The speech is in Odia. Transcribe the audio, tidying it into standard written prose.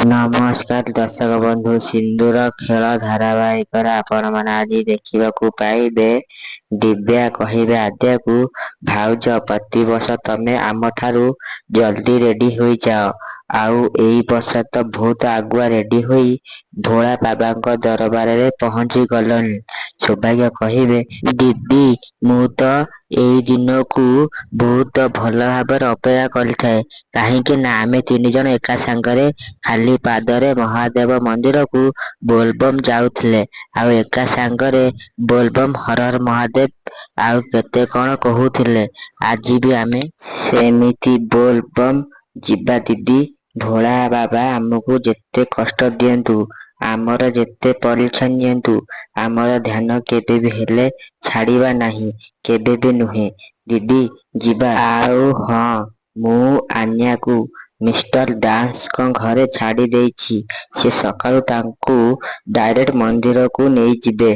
ନମସ୍କାର ଦର୍ଶକ ବନ୍ଧୁ, ସିନ୍ଦୁର ଖେଳ ଧାରାବାହିକରେ ଆପଣମାନେ ଆଜି ଦେଖିବାକୁ ପାଇବେ। ଦିବ୍ୟା କହିବେ ଆଦ୍ୟାକୁ, ଭାଉଜ ପ୍ରତିବର୍ଷ ତମେ ଆମଠାରୁ ଜଲ୍ଦି ରେଡି ହୋଇଯାଅ, ଆଉ ଏଇ ବର୍ଷ ତ ବହୁତ ଆଗୁଆ ରେଡି ହୋଇ ଭୋଳା ବାବାଙ୍କ ଦରବାରରେ ପହଞ୍ଚି ଗଲଣି। ସୌଭାଗ୍ୟ କହିବେ, ଦିଦି ମୁଁ ତ ଏଇ ଦିନକୁ ବହୁତ ଭଲ ଭାବରେ ଅପେକ୍ଷା କରିଥାଏ। କାହିଁକି ନା ଆମେ ତିନିଜଣ ଏକା ସାଙ୍ଗରେ ଖାଲି ପାଦରେ ମହାଦେବ ମନ୍ଦିରକୁ ବୋଲବମ୍ ଯାଉଥିଲେ, ଆଉ ଏକା ସାଙ୍ଗରେ ବୋଲବମ୍ ହର ହର ମହାଦେବ ଆଉ କେତେ କଣ କହୁଥିଲେ। ଆଜି ବି ଆମେ ସେମିତି ବୋଲବମ୍ ଯିବା ଦିଦି। ଭୋଳା ବାବା ଆମକୁ ଯେତେ କଷ୍ଟ ଦିଅନ୍ତୁ, ଆମର ଯେତେ ପରୀକ୍ଷା ନିଅନ୍ତୁ, ଆମର ଧ୍ୟାନ କେବେ ବି ହେଲେ ଛାଡ଼ିବା ନାହିଁ, କେବେ ବି ନୁହେଁ। ଦିଦି ଯିବା। ଆଉ ହଁ, ମୁଁ ଆନ୍ୟାକୁ ମିଷ୍ଟର ଦାସଙ୍କ ଘରେ ଛାଡ଼ି ଦେଇଛି। ସେ ସକାଳୁ ତାଙ୍କୁ ଡାଇରେକ୍ଟ ମନ୍ଦିରକୁ ନେଇଯିବେ।